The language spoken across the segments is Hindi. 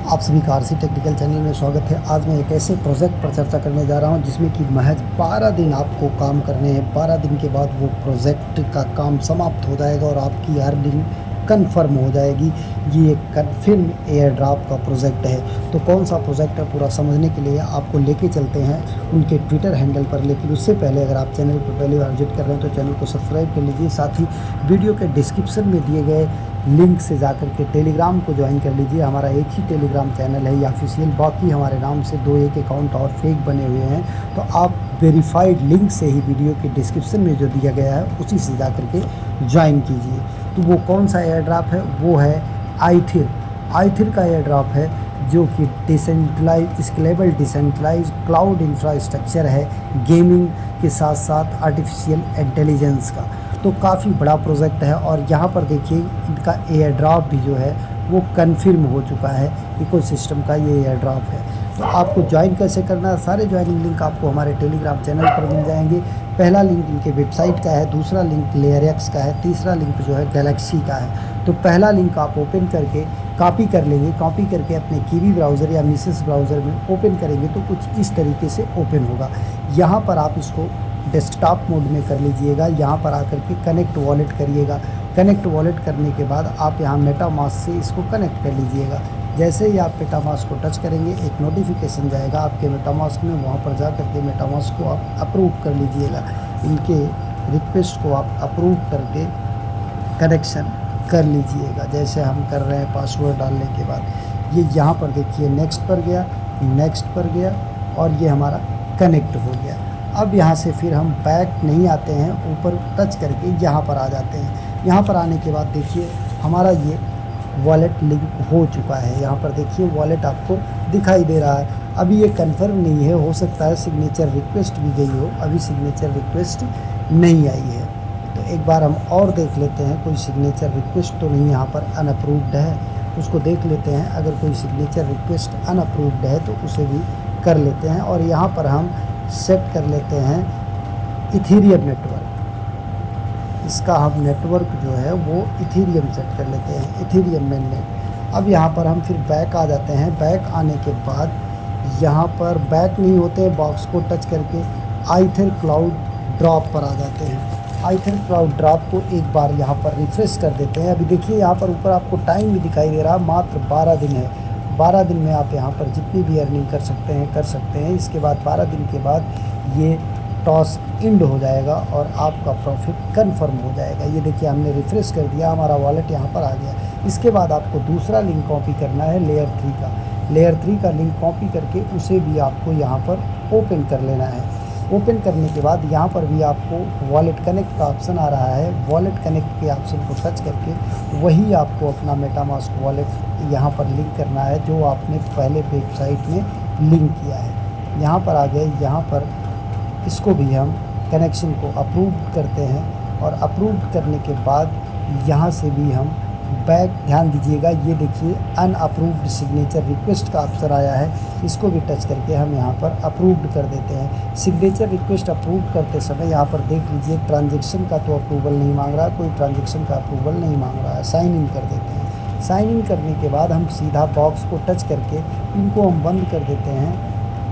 आप सभी का आरसी टेक्निकल चैनल में स्वागत है। आज मैं एक ऐसे प्रोजेक्ट पर चर्चा करने जा रहा हूं जिसमें कि महज 12 दिन आपको काम करने हैं। 12 दिन के बाद वो प्रोजेक्ट का काम समाप्त हो जाएगा और आपकी अर्निंग कंफर्म हो जाएगी। ये एक कन्फर्म एयर ड्रॉप का प्रोजेक्ट है। तो कौन सा प्रोजेक्ट है पूरा समझने के लिए आपको लेके चलते हैं उनके ट्विटर हैंडल पर। लेकिन उससे पहले अगर आप चैनल पर पहली बार विजिट कर रहे हैं तो चैनल को सब्सक्राइब कर लीजिए। साथ ही वीडियो के डिस्क्रिप्शन में दिए गए लिंक से जाकर के टेलीग्राम को ज्वाइन कर लीजिए। हमारा एक ही टेलीग्राम चैनल है या ऑफिशियल, बाकी हमारे नाम से 2 एक अकाउंट और फेक बने हुए हैं। तो आप वेरीफाइड लिंक से ही वीडियो के डिस्क्रिप्शन में जो दिया गया है उसी से जाकर के ज्वाइन कीजिए। तो वो कौन सा एयर ड्रॉप है? वो है आईथिर। आईथिर का एयर ड्रॉप है जो कि decentralize scalable decentralize cloud infrastructure है, गेमिंग के साथ साथ आर्टिफिशियल इंटेलिजेंस का। तो काफ़ी बड़ा प्रोजेक्ट है और यहाँ पर देखिए इनका एयर ड्रॉप भी जो है वो कन्फर्म हो चुका है। इकोसिस्टम का ये एयर ड्रॉप है। तो आपको ज्वाइन कैसे करना है? सारे ज्वाइनिंग लिंक आपको हमारे टेलीग्राम चैनल पर मिल जाएंगे। पहला लिंक इनके वेबसाइट का है, दूसरा लिंक लेयर एक्स का है, तीसरा लिंक जो है गैलेक्सी का है। तो पहला लिंक आप ओपन करके कॉपी कर लेंगे। कॉपी करके अपने कीवी ब्राउज़र या मिसेस ब्राउज़र में ओपन करेंगे तो कुछ इस तरीके से ओपन होगा। यहाँ पर आप इसको डेस्कटॉप मोड में कर लीजिएगा। यहाँ पर आकर के कनेक्ट वॉलेट करिएगा। कनेक्ट वॉलेट करने के बाद आप यहाँ मेटामास्क से इसको कनेक्ट कर लीजिएगा। जैसे ही आप मेटामास्क को टच करेंगे एक नोटिफिकेशन जाएगा आपके मेटामास्क में। वहाँ पर जा कर के मेटामास्क को आप अप्रूव कर लीजिएगा। इनके रिक्वेस्ट को आप अप्रूव करके कनेक्शन कर लीजिएगा जैसे हम कर रहे हैं पासवर्ड डालने के बाद। ये यहाँ पर देखिए नेक्स्ट पर गया, नेक्स्ट पर गया और ये हमारा कनेक्ट हो गया। अब यहाँ से फिर हम बैक नहीं आते हैं, ऊपर टच करके यहाँ पर आ जाते हैं। यहाँ पर आने के बाद देखिए हमारा ये वॉलेट लिंक हो चुका है। यहाँ पर देखिए वॉलेट आपको दिखाई दे रहा है। अभी ये कंफर्म नहीं है, हो सकता है सिग्नेचर रिक्वेस्ट भी गई हो, अभी सिग्नेचर रिक्वेस्ट नहीं आई है। तो एक बार हम और देख लेते हैं कोई सिग्नेचर रिक्वेस्ट तो नहीं यहाँ पर अनअप्रूव्ड है, उसको देख लेते हैं। अगर कोई सिग्नेचर रिक्वेस्ट अनअप्रूव्ड है तो उसे भी कर लेते हैं। और यहाँ पर हम सेट कर लेते हैं इथीरियम नेटवर्क। इसका हम नेटवर्क जो है वो इथीरियम सेट कर लेते हैं, इथीरियम मेननेट। अब यहाँ पर हम फिर बैक आ जाते हैं। बैक आने के बाद यहाँ पर बैक नहीं होते, बॉक्स को टच करके आईथिर क्लाउड ड्रॉप पर आ जाते हैं। आईथिर क्लाउड ड्रॉप को एक बार यहाँ पर रिफ्रेश कर देते हैं। अभी देखिए यहाँ पर ऊपर आपको टाइम भी दिखाई दे रहा है, मात्र 12 दिन है। 12 दिन में आप यहाँ पर जितनी भी अर्निंग कर सकते हैं। इसके बाद 12 दिन के बाद ये टॉस एंड हो जाएगा और आपका प्रॉफिट कंफर्म हो जाएगा। ये देखिए हमने रिफ्रेश कर दिया, हमारा वॉलेट यहाँ पर आ गया। इसके बाद आपको दूसरा लिंक कॉपी करना है लेयर 3 का। लेयर 3 का लिंक कॉपी करके उसे भी आपको यहाँ पर ओपन कर लेना है। ओपन करने के बाद यहाँ पर भी आपको वॉलेट कनेक्ट का ऑप्शन आ रहा है। वॉलेट कनेक्ट के ऑप्शन को टच करके वही आपको अपना मेटामास्क वॉलेट यहाँ पर लिंक करना है जो आपने पहले वेबसाइट में लिंक किया है। यहाँ पर आ गए, यहाँ पर इसको भी हम कनेक्शन को अप्रूव करते हैं और अप्रूव करने के बाद यहाँ से भी हम बैक, ध्यान दीजिएगा ये देखिए अनअप्रूव्ड सिग्नेचर रिक्वेस्ट का ऑप्शन आया है। इसको भी टच करके हम यहाँ पर अप्रूव्ड कर देते हैं। सिग्नेचर रिक्वेस्ट अप्रूव करते समय यहाँ पर देख लीजिए ट्रांजैक्शन का तो अप्रूवल नहीं मांग रहा, कोई ट्रांजैक्शन का अप्रूवल नहीं मांग रहा है। साइन इन कर देते हैं। साइन इन करने के बाद हम सीधा बॉक्स को टच करके इनको हम बंद कर देते हैं,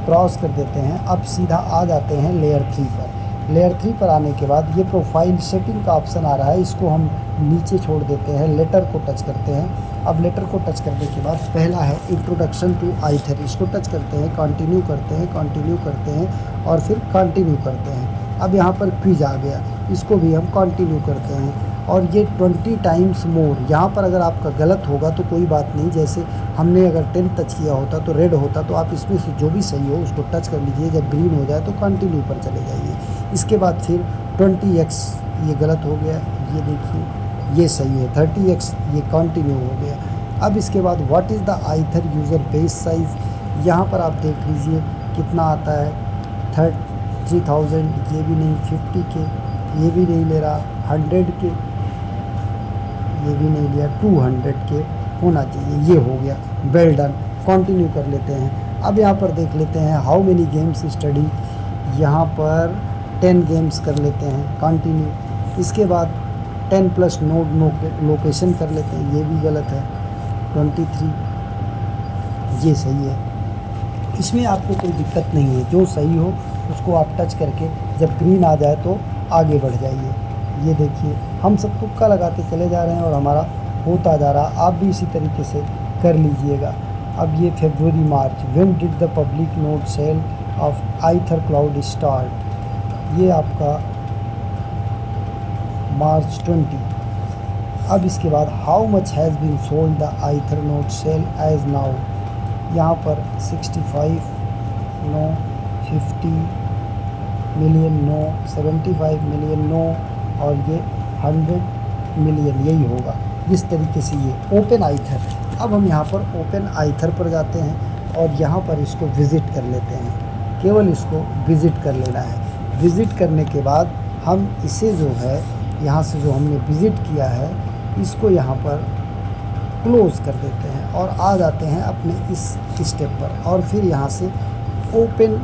क्रॉस कर देते हैं। अब सीधा आ जाते हैं लेयर 3 पर। लेयर 3 पर आने के बाद ये प्रोफाइल सेटिंग का ऑप्शन आ रहा है, इसको हम नीचे छोड़ देते हैं। लेटर को टच करते हैं। अब लेटर को टच करने के बाद पहला है इंट्रोडक्शन टू आईथिर, इसको टच करते हैं, कंटिन्यू करते हैं, कंटिन्यू करते हैं और फिर कंटिन्यू करते हैं। अब यहाँ पर क्विज आ गया, इसको भी हम कंटिन्यू करते हैं। और ये 20 टाइम्स मोर, यहाँ पर अगर आपका गलत होगा तो कोई बात नहीं, जैसे हमने अगर 10 टच किया होता तो रेड होता, तो आप इसमें से जो भी सही हो उसको टच कर लीजिए। जब ग्रीन हो जाए तो कंटिन्यू पर चले जाइए। इसके बाद फिर 20x ये गलत हो गया, ये देखिए ये सही है, 30x ये कंटिन्यू हो गया। अब इसके बाद what is the Aethir user base size, यहाँ पर आप देख लीजिए कितना आता है, 30,000, ये भी नहीं, 50K ये भी नहीं ले रहा, 100K ये भी नहीं लिया, 200K होना चाहिए, ये हो गया। वेल डन, कंटिन्यू कर लेते हैं। अब यहाँ पर देख लेते हैं हाउ मेनी गेम्स स्टडी, यहाँ पर 10 गेम्स कर लेते हैं, कंटिन्यू। इसके बाद 10+ नोड लोकेशन कर लेते हैं, ये भी गलत है, 23। ये सही है, इसमें आपको कोई दिक्कत नहीं है। जो सही हो उसको आप टच करके जब ग्रीन आ जाए तो आगे बढ़ जाइए। ये देखिए हम सब तुक्का लगाते चले जा रहे हैं और हमारा होता जा रहा। आप भी इसी तरीके से कर लीजिएगा। अब ये फरवरी March, when did the public node sale of Aethir cloud start, ये आपका मार्च 20। अब इसके बाद how much has been sold the Aethir node sale as now, यहाँ पर 65 no, 50 million no, 75 million no, और ये 100 मिलियन, यही होगा। इस तरीके से ये ओपन आइथर। अब हम यहाँ पर ओपन आइथर पर जाते हैं और यहाँ पर इसको विज़िट कर लेते हैं। केवल इसको विज़िट कर लेना है। विज़िट करने के बाद हम इसे जो है यहाँ से जो हमने विज़िट किया है इसको यहाँ पर क्लोज़ कर देते हैं और आ जाते हैं अपने इस स्टेप पर। और फिर यहाँ से ओपन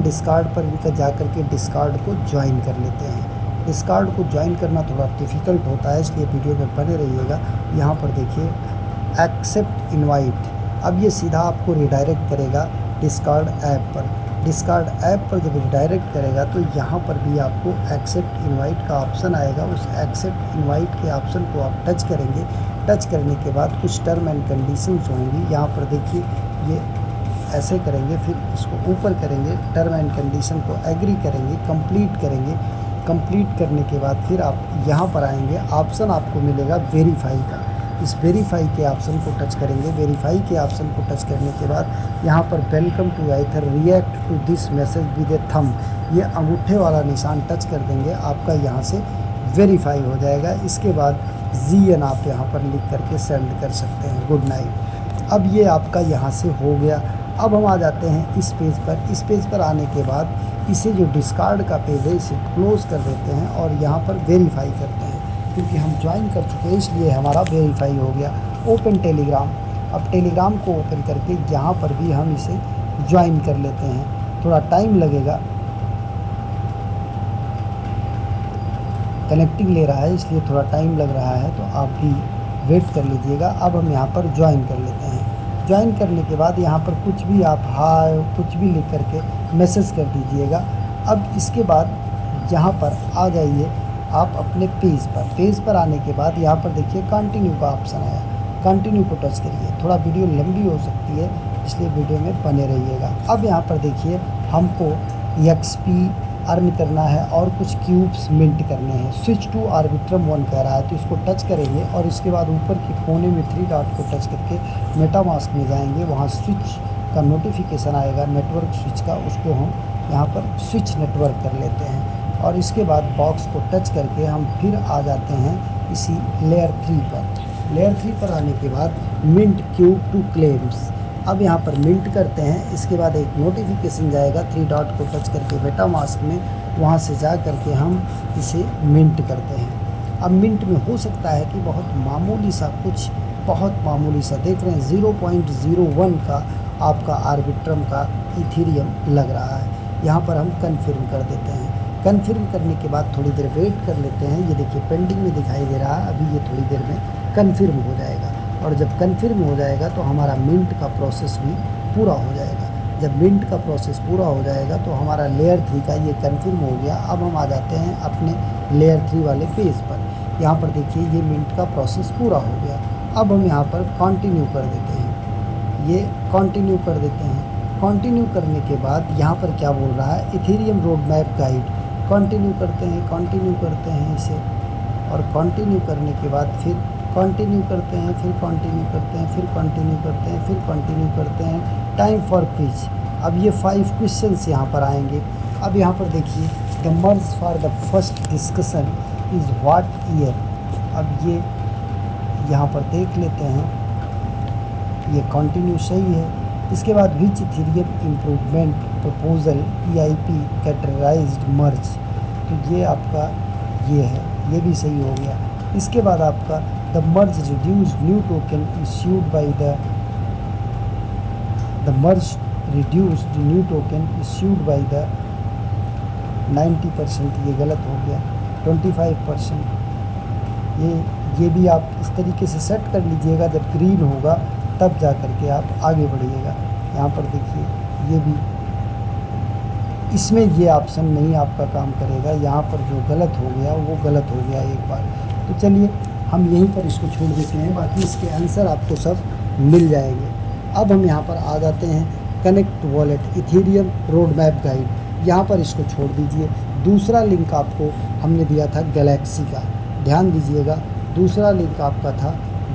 डिस्कार्ड पर इनका जा कर के डिस्कार्ड को ज्वाइन कर लेते हैं। डिस्कार्ड को ज्वाइन करना थोड़ा डिफ़िकल्ट होता है, इसलिए वीडियो में बने रहिएगा। यहाँ पर देखिए एक्सेप्ट इनवाइट, अब ये सीधा आपको रिडायरेक्ट करेगा डिस्कार्ड ऐप पर। डिस्कार्ड ऐप पर जब रिडायरेक्ट करेगा तो यहाँ पर भी आपको एक्सेप्ट इनवाइट का ऑप्शन आएगा। उस एक्सेप्ट इनवाइट के ऑप्शन को आप टच करेंगे। टच करने के बाद कुछ टर्म एंड कंडीशंस होंगी। यहाँ पर देखिए ये ऐसे करेंगे, फिर इसको ऊपर करेंगे, टर्म एंड कंडीशन को एग्री करेंगे, कंप्लीट करेंगे। कंप्लीट करने के बाद फिर आप यहाँ पर आएंगे, ऑप्शन आपको मिलेगा वेरीफाई का। इस वेरीफाई के ऑप्शन को टच करेंगे। वेरीफाई के ऑप्शन को टच करने के बाद यहाँ पर welcome to Aethir, react to this message with a thumb, ये अंगूठे वाला निशान टच कर देंगे, आपका यहाँ से वेरीफाई हो जाएगा। इसके बाद ZN आप यहाँ पर लिख करके सेंड कर सकते हैं, गुड नाइट। अब ये आपका यहाँ से हो गया। अब हम आ जाते हैं इस पेज पर। इस पेज पर आने के बाद इसे जो डिस्कार्ड का पेज है इसे क्लोज़ कर देते हैं और यहाँ पर वेरीफाई करते हैं, क्योंकि हम ज्वाइन कर चुके हैं इसलिए हमारा वेरीफाई हो गया। ओपन टेलीग्राम, अब टेलीग्राम को ओपन करके यहाँ पर भी हम इसे ज्वाइन कर लेते हैं। थोड़ा टाइम लगेगा, कनेक्टिंग ले रहा है इसलिए थोड़ा टाइम लग रहा है, तो आप भी वेट कर लीजिएगा। अब हम यहाँ पर ज्वाइन कर लेते हैं। ज्वाइन करने के बाद यहाँ पर कुछ भी आप हाय कुछ भी लिख करके मैसेज कर दीजिएगा। अब इसके बाद यहाँ पर आ जाइए आप अपने पेज पर आने के बाद यहाँ पर देखिए कंटिन्यू का ऑप्शन आया, कंटिन्यू को टच करिए। थोड़ा वीडियो लंबी हो सकती है इसलिए वीडियो में बने रहिएगा। अब यहाँ पर देखिए हमको XP अर्न करना है और कुछ क्यूब्स मिंट करने हैं। स्विच टू आर्बिट्रम 1 कह रहा है, तो इसको टच करेंगे और इसके बाद ऊपर के कोने में 3 डॉट को टच करके मेटामास्क में जाएंगे। वहाँ स्विच का नोटिफिकेशन आएगा नेटवर्क स्विच का, उसको हम यहाँ पर स्विच नेटवर्क कर लेते हैं। और इसके बाद बॉक्स को टच करके हम फिर आ जाते हैं इसी लेयर 3 पर। लेयर 3 पर आने के बाद मिंट क्यूब टू क्लेम्स, अब यहाँ पर मिंट करते हैं। इसके बाद एक नोटिफिकेशन जाएगा 3 डॉट को टच करके मेटामास्क में, वहाँ से जा करके हम इसे मिंट करते हैं। अब मिंट में हो सकता है कि बहुत मामूली सा देख रहे हैं 0.01 का आपका आर्बिट्रम का इथेरियम लग रहा है। यहाँ पर हम कन्फर्म कर देते हैं। कन्फर्म करने के बाद थोड़ी देर वेट कर लेते हैं। ये देखिए पेंडिंग में दिखाई दे रहा है, अभी ये थोड़ी देर में कन्फर्म हो जाएगा। और जब कन्फर्म हो जाएगा तो हमारा मिंट का प्रोसेस भी पूरा हो जाएगा। जब मिंट का प्रोसेस पूरा हो जाएगा तो हमारा लेयर 3 का ये कन्फर्म हो गया। अब हम आ जाते हैं अपने लेयर 3 वाले पेज पर। यहाँ पर देखिए ये मिंट का प्रोसेस पूरा हो गया। अब हम यहाँ पर कंटिन्यू कर देते हैं, ये कंटिन्यू कर देते हैं। कंटिन्यू करने के बाद यहाँ पर क्या बोल रहा है, Ethereum road map guide, continue करते हैं इसे। और कंटिन्यू करने के बाद फिर कंटिन्यू करते हैं, फिर कंटिन्यू करते हैं, फिर कंटिन्यू करते हैं, फिर कंटिन्यू करते हैं। टाइम फॉर क्विज, अब ये 5 क्वेश्चंस यहाँ पर आएंगे। अब यहाँ पर देखिए the merge for the first discussion is what year. अब ये यहाँ पर देख लेते हैं, ये कंटिन्यू सही है। इसके बाद which Ethereum improvement proposal EIP categorized merge, तो ये आपका ये है, ये भी सही हो गया। इसके बाद आपका the merge reduced new token issued by the merge reduced new token issued by the 90%, ये गलत हो गया, 25%। ये भी आप इस तरीके से सेट कर लीजिएगा। जब ग्रीन होगा तब जा कर के आप आगे बढ़िएगा। यहाँ पर देखिए ये भी, इसमें ये ऑप्शन नहीं आपका काम करेगा। यहाँ पर जो गलत हो गया वो गलत हो गया एक बार। तो चलिए हम यहीं पर इसको छोड़ देते हैं, बाकी इसके आंसर आपको सब मिल जाएंगे। अब हम यहाँ पर आ जाते हैं connect wallet Ethereum road map guide. यहाँ पर इसको छोड़ दीजिए। दूसरा लिंक आपको हमने दिया था गैलेक्सी का, ध्यान दीजिएगा। दूसरा लिंक आपका था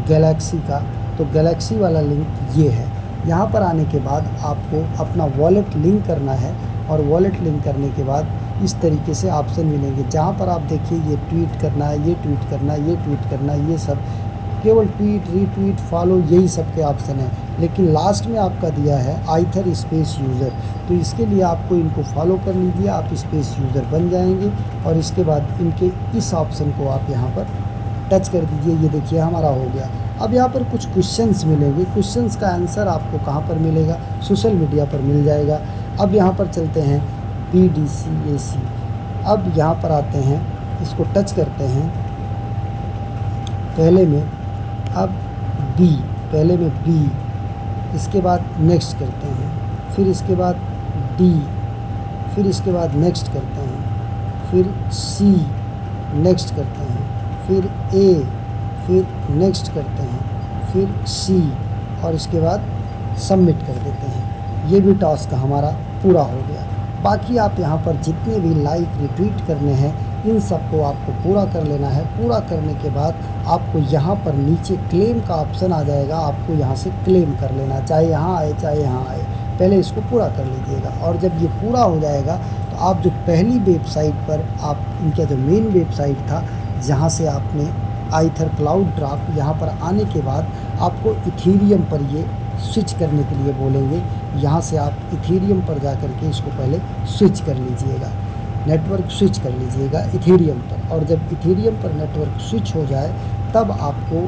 गैलेक्सी का, तो गैलेक्सी वाला लिंक ये है। यहाँ पर आने के बाद आपको अपना वॉलेट लिंक करना है, और वॉलेट लिंक करने के बाद इस तरीके से ऑप्शन मिलेंगे, जहाँ पर आप देखिए ये ट्वीट करना है, ये ट्वीट करना है, ये ट्वीट करना है, ये सब केवल ट्वीट, रीट्वीट, फॉलो, यही सब के ऑप्शन है। लेकिन लास्ट में आपका दिया है आइथर स्पेस यूज़र, तो इसके लिए आपको इनको फॉलो कर लीजिए, आप स्पेस यूज़र बन जाएंगे। और इसके बाद इनके इस ऑप्शन को आप यहाँ पर टच कर दीजिए। ये देखिए हमारा हो गया। अब यहाँ पर कुछ क्वेश्चंस मिलेंगे, क्वेश्चंस का आंसर आपको कहाँ पर मिलेगा, सोशल मीडिया पर मिल जाएगा। अब यहाँ पर चलते हैं PDCAC। अब यहाँ पर आते हैं, इसको टच करते हैं पहले में, अब B, पहले में B, इसके बाद नेक्स्ट करते हैं, फिर इसके बाद D, फिर इसके बाद नेक्स्ट करते हैं, फिर C, नेक्स्ट करते हैं, फिर A, फिर नेक्स्ट करते हैं, फिर C, और इसके बाद सबमिट कर देते हैं। ये भी टास्क हमारा पूरा हो गया। बाकी आप यहाँ पर जितने भी लाइक रिट्वीट करने हैं इन सबको आपको पूरा कर लेना है। पूरा करने के बाद आपको यहाँ पर नीचे क्लेम का ऑप्शन आ जाएगा, आपको यहाँ से क्लेम कर लेना, चाहे यहाँ आए चाहे यहाँ आए। पहले इसको पूरा कर लीजिएगा, और जब ये पूरा हो जाएगा तो आप जो पहली वेबसाइट पर, आप इनका जो मेन वेबसाइट था जहाँ से आपने आइथर क्लाउड ड्रॉप, यहाँ पर आने के बाद आपको इथेरियम पर ये स्विच करने के लिए बोलेंगे। यहाँ से आप इथेरियम पर जा कर के इसको पहले स्विच कर लीजिएगा, नेटवर्क स्विच कर लीजिएगा इथेरियम पर। और जब इथेरियम पर नेटवर्क स्विच हो जाए तब आपको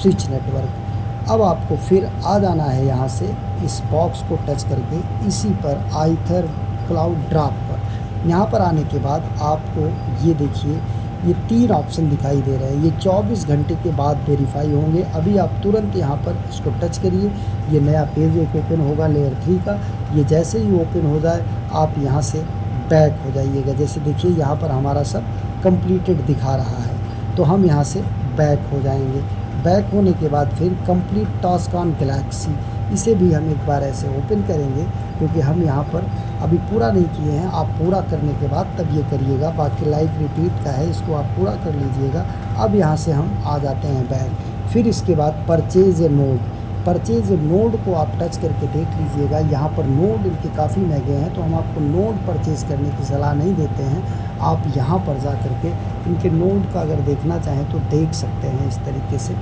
स्विच नेटवर्क, अब आपको फिर आ जाना है यहाँ से इस बॉक्स को टच करके इसी पर आइथर क्लाउड ड्रॉप पर। यहाँ पर आने के बाद आपको ये देखिए ये 3 ऑप्शन दिखाई दे रहे हैं, ये 24 घंटे के बाद वेरीफाई होंगे। अभी आप तुरंत यहाँ पर इसको टच करिए, ये नया पेज एक ओपन होगा लेयर 3 का। ये जैसे ही ओपन हो जाए आप यहाँ से बैक हो जाइएगा। जैसे देखिए यहाँ पर हमारा सब कंप्लीटेड दिखा रहा है, तो हम यहाँ से बैक हो जाएंगे। बैक होने के बाद फिर कंप्लीट टास्क ऑन गैलेक्सी, इसे भी हम एक बार ऐसे ओपन करेंगे, क्योंकि हम यहाँ पर अभी पूरा नहीं किए हैं। आप पूरा करने के बाद तब ये करिएगा। बाकी लाइक रिट्वीट का है, इसको आप पूरा कर लीजिएगा। अब यहाँ से हम आ जाते हैं बैक। फिर इसके बाद purchase a node, purchase a node को आप टच करके देख लीजिएगा। यहाँ पर नोड इनके काफ़ी महंगे हैं, तो हम आपको नोड परचेज़ करने की सलाह नहीं देते हैं। आप यहाँ पर जा करके इनके नोड का अगर देखना चाहें तो देख सकते हैं। इस तरीके से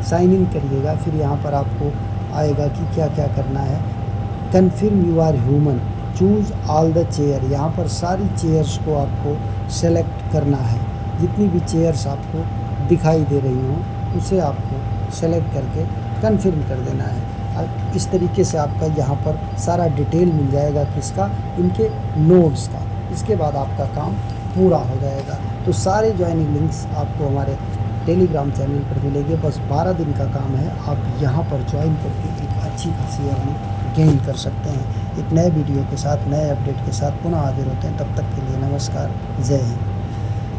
साइन इन करिएगा। फिर यहाँ पर आपको आएगा कि क्या क्या करना है। Confirm you are human, choose all the chair, यहाँ पर सारी चेयर्स को आपको सेलेक्ट करना है। जितनी भी चेयर्स आपको दिखाई दे रही हों उसे आपको सेलेक्ट करके कन्फर्म कर देना है। इस तरीके से आपका यहाँ पर सारा डिटेल मिल जाएगा किसका, इनके नोड्स का। इसके बाद आपका काम पूरा हो जाएगा। तो सारे ज्वाइनिंग लिंक्स आपको हमारे टेलीग्राम चैनल पर मिलेंगे। बस 12 दिन का काम है, आप यहाँ पर ज्वाइन करके एक अच्छी खासी अर्निंग गेन कर सकते हैं। एक नए वीडियो के साथ, नए अपडेट के साथ पुनः हाजिर होते हैं। तब तक के लिए नमस्कार, जय हिंद।